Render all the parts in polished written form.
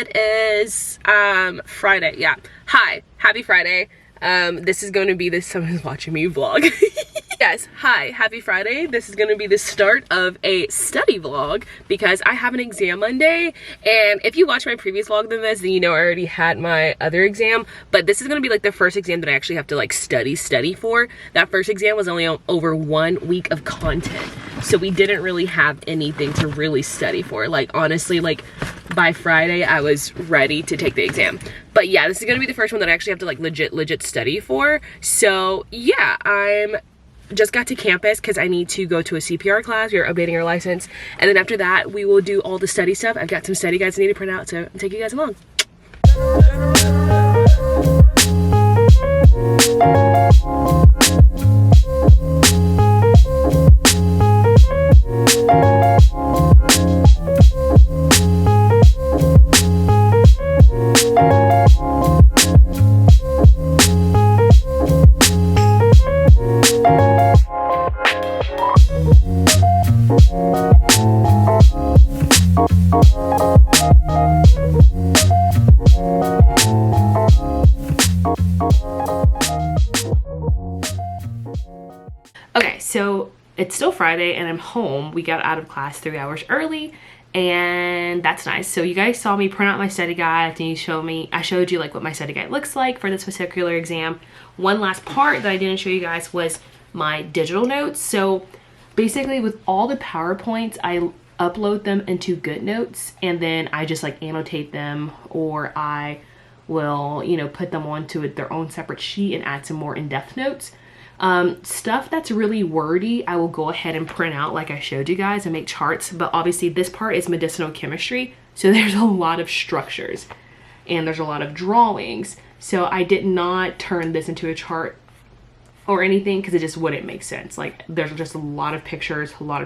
It is Friday. Yeah. Hi. Happy Friday. This is going to be this someone's watching me vlog. Yes, hi, happy Friday. This is gonna be the start of a study vlog because I have an exam Monday, and if you watch my previous vlog than this, then you know I already had my other exam, but this is gonna be like the first exam that I actually have to like study for. That first exam was only over 1 week of content, so we didn't really have anything to really study for. Like honestly, like by Friday I was ready to take the exam. But yeah, this is gonna be the first one that I actually have to like legit study for. So yeah, I'm just got to campus because I need to go to a CPR class. We're updating our license, and then after that we will do all the study stuff. I've got some study guides I need to print out, so I'll take you guys along. Okay, so it's still Friday and I'm home. We got out of class 3 hours early, and that's nice. So you guys saw me print out my study guide. I showed you like what my study guide looks like for this particular exam. One last part that I didn't show you guys was my digital notes. So basically with all the PowerPoints, I upload them into GoodNotes, and then I just like annotate them, or I will, you know, put them onto their own separate sheet and add some more in-depth notes. Stuff that's really wordy, I will go ahead and print out like I showed you guys and make charts. But obviously this part is medicinal chemistry, so there's a lot of structures and there's a lot of drawings. So I did not turn this into a chart or anything because it just wouldn't make sense. Like there's just a lot of pictures, a lot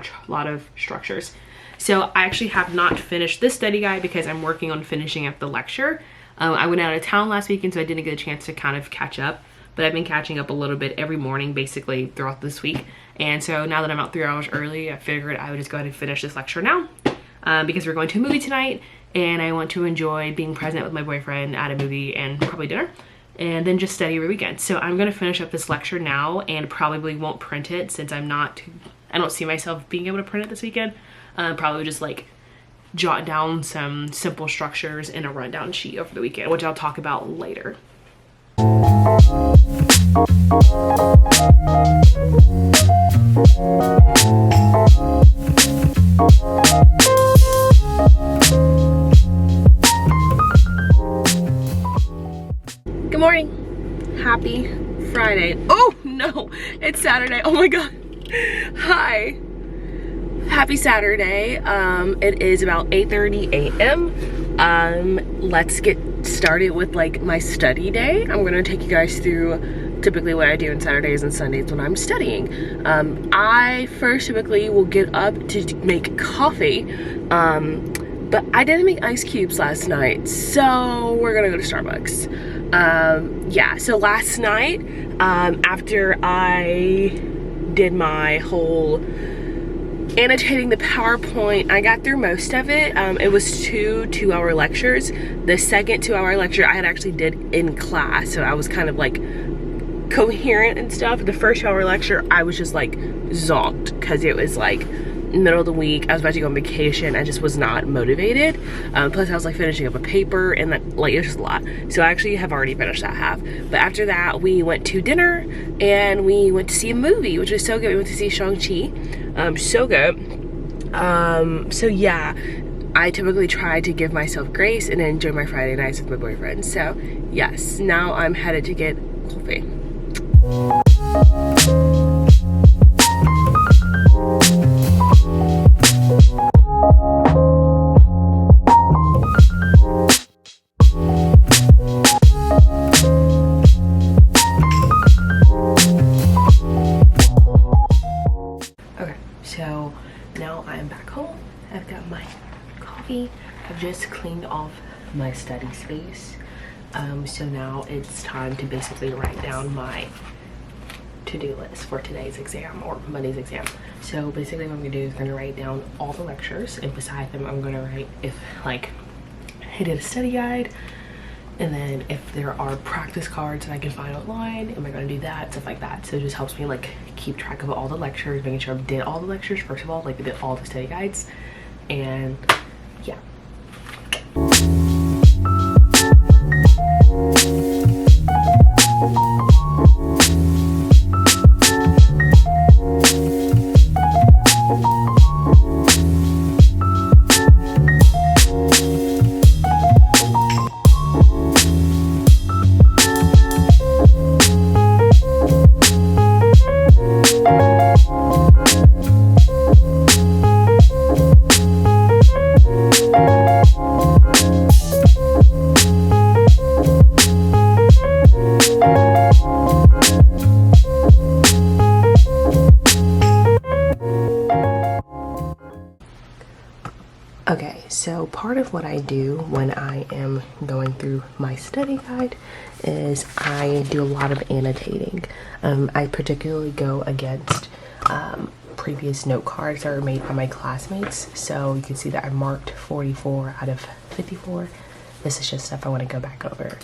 of structures. So I actually have not finished this study guide because I'm working on finishing up the lecture. I went out of town last weekend, so I didn't get a chance to kind of catch up. But I've been catching up a little bit every morning basically throughout this week. And so now that I'm out 3 hours early, I figured I would just go ahead and finish this lecture now because we're going to a movie tonight, and I want to enjoy being present with my boyfriend at a movie and probably dinner, and then just study every weekend. So I'm gonna finish up this lecture now and probably won't print it since I don't see myself being able to print it this weekend. Probably just like jot down some simple structures in a rundown sheet over the weekend, which I'll talk about later. Good morning. Happy Friday. Oh no, it's Saturday. Oh my god. Hi. Happy Saturday. It is about 8:30 a.m. Let's get started with like my study day. I'm gonna take you guys through typically what I do on Saturdays and Sundays when I'm studying. I first typically will get up to make coffee, but I didn't make ice cubes last night, so we're gonna go to Starbucks. Yeah, so last night, after I did my whole annotating the PowerPoint, I got through most of it. It was two-hour lectures. The second 2-hour lecture I had actually did in class, so I was kind of like coherent and stuff. The first 2-hour lecture I was just like zonked because it was like middle of the week. I was about to go on vacation. I just was not motivated. Plus I was like finishing up a paper, and that, like, it was just a lot. So I actually have already finished that half. But after that we went to dinner and we went to see a movie, which was so good. We went to see Shang-Chi. So good. So yeah, I typically try to give myself grace and enjoy my Friday nights with my boyfriend. So yes, now I'm headed to get coffee. Okay, so now I'm back home. I've got my coffee. I've just cleaned off my study space. So now it's time to basically write down my to-do list for today's exam or Monday's exam. So basically what I'm gonna do is I'm gonna write down all the lectures, and beside them I'm gonna write if like I did a study guide. And then if there are practice cards that I can find online, am I gonna do that, stuff like that. So it just helps me like keep track of all the lectures, making sure I did all the lectures first of all, like I did all the study guides, and yeah. Okay, so part of what I do when I am going through my study guide is I do a lot of annotating. I particularly go against previous note cards that were made by my classmates. So you can see that I marked 44 out of 54. This is just stuff I want to go back over.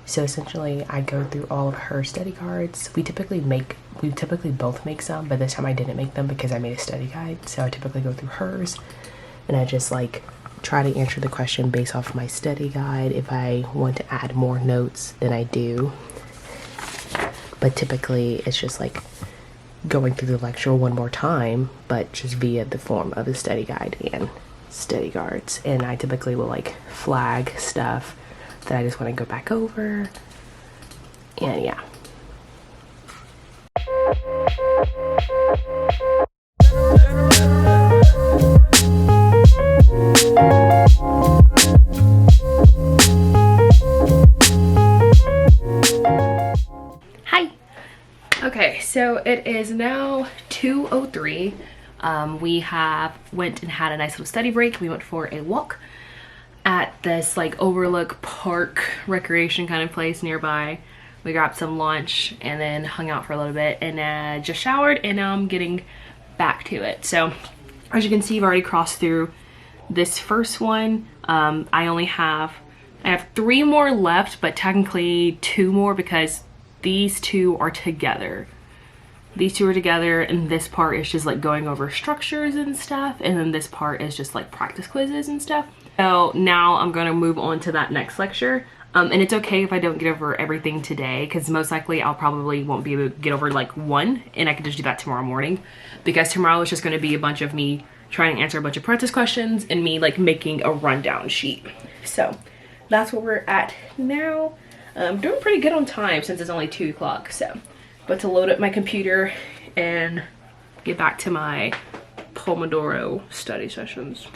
So essentially I go through all of her study cards. We typically both make some, but this time I didn't make them because I made a study guide. So I typically go through hers. And I just like try to answer the question based off my study guide. If I want to add more notes, then I do. But typically it's just like going through the lecture one more time, but just via the form of a study guide and study cards. And I typically will like flag stuff that I just want to go back over. And yeah. Hi. Okay, so it is now 2:03. We went and had a nice little study break. We went for a walk at this like overlook park recreation kind of place nearby. We grabbed some lunch and then hung out for a little bit and just showered, and now I'm getting back to it. So as you can see, I've already crossed through this first one. I have 3 more left, but technically 2 more because these 2 are together. These 2 are together, and this part is just like going over structures and stuff, and then this part is just like practice quizzes and stuff. So now I'm gonna move on to that next lecture. And it's okay if I don't get over everything today, because most likely I'll probably won't be able to get over like 1, and I can just do that tomorrow morning, because tomorrow is just going to be a bunch of me trying to answer a bunch of practice questions and me like making a rundown sheet. So that's where we're at now. I'm doing pretty good on time since it's only 2 o'clock. So but to load up my computer and get back to my Pomodoro study sessions.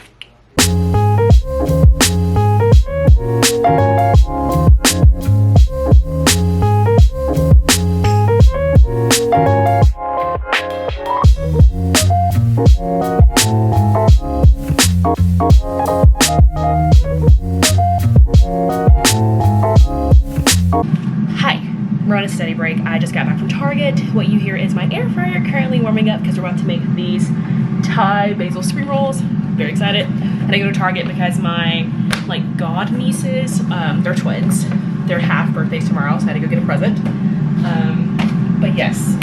Hi, we're on a study break. I just got back from Target. What you hear is my air fryer currently warming up because we're about to make these Thai basil spring rolls. Very excited. And I go to Target because my like god nieces, they're twins. They're half birthdays tomorrow, so I had to go get a present. But yes,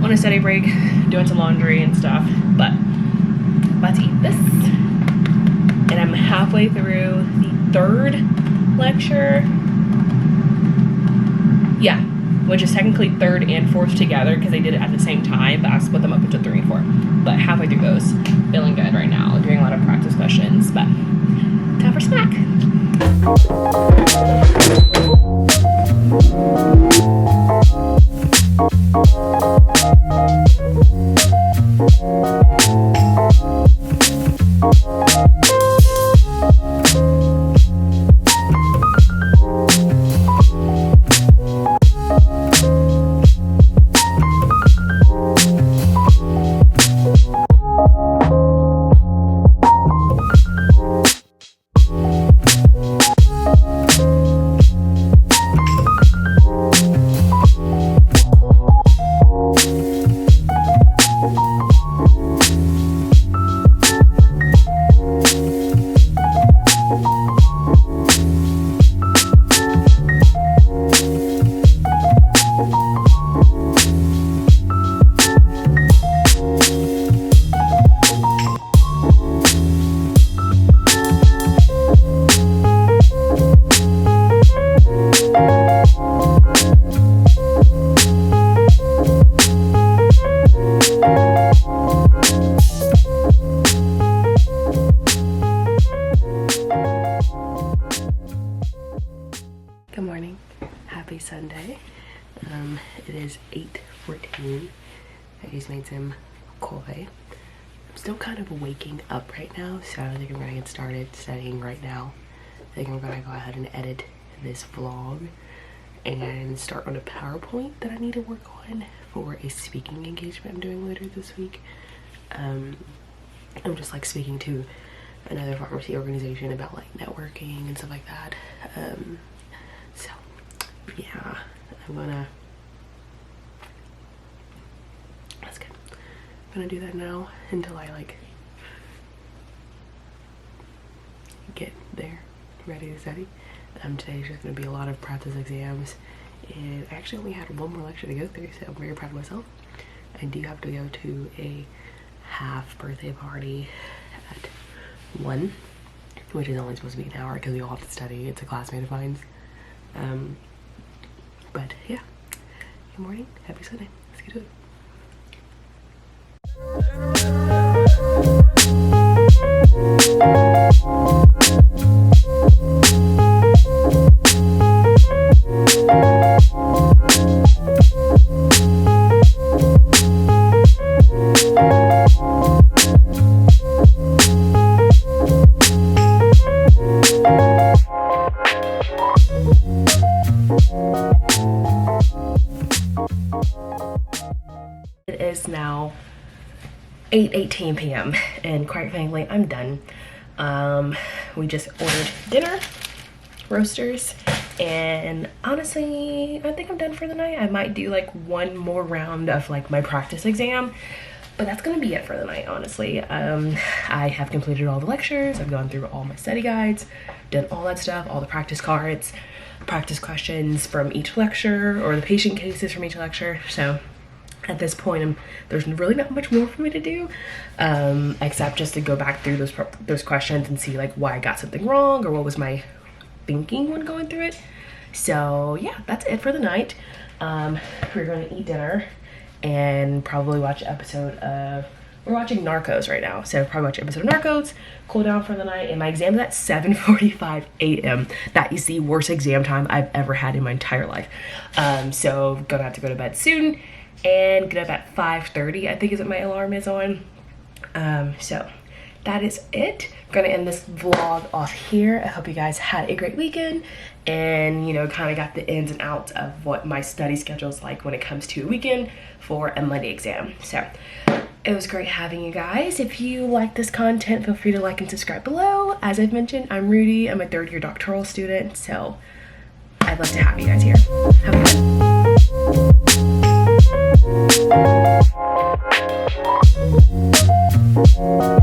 on a study break, doing some laundry and stuff. But I'm about to eat this. And I'm halfway through the 3rd lecture. Yeah, which is technically 3rd and 4th together because they did it at the same time, but I split them up into 3 and 4. But halfway through those, feeling good right now, doing a lot of practice questions, but time for snack. Happy Sunday. It is 8:14. I just made some coffee. I'm still kind of waking up right now, so I think I'm gonna get started studying right now. I think I'm gonna go ahead and edit this vlog and start on a PowerPoint that I need to work on for a speaking engagement I'm doing later this week. I'm just like speaking to another pharmacy organization about like networking and stuff like that. So yeah, that's good. I'm gonna do that now until I like get there ready to study. Today's just gonna be a lot of practice exams, and I actually only had one more lecture to go through, so I'm very proud of myself. I do have to go to a half birthday party at 1, which is only supposed to be an hour because we all have to study. It's a classmate of mine's. But yeah, good morning, happy Sunday. Let's get to it. It is now 8:18 p.m. and quite frankly, I'm done. We just ordered dinner, roasters, and honestly, I think I'm done for the night. I might do like one more round of like my practice exam, but that's gonna be it for the night, honestly. I have completed all the lectures. I've gone through all my study guides, done all that stuff, all the practice cards, practice questions from each lecture, or the patient cases from each lecture. So at this point, there's really not much more for me to do, except just to go back through those questions and see like why I got something wrong or what was my thinking when going through it. So yeah, that's it for the night. We're going to eat dinner and probably watch an episode of, we're watching Narcos right now, so probably watch an episode of Narcos, cool down for the night, and my exam is at 7:45 a.m. That is the worst exam time I've ever had in my entire life. So gonna have to go to bed soon and get up at 5:30, I think is what my alarm is on. So that is it. I'm gonna end this vlog off here. I hope you guys had a great weekend and, you know, kind of got the ins and outs of what my study schedule is like when it comes to a weekend for a Monday exam. So it was great having you guys. If you like this content, feel free to like and subscribe below. As I've mentioned, I'm Rudy. I'm a third-year doctoral student, so I'd love to have you guys here. Have a good one.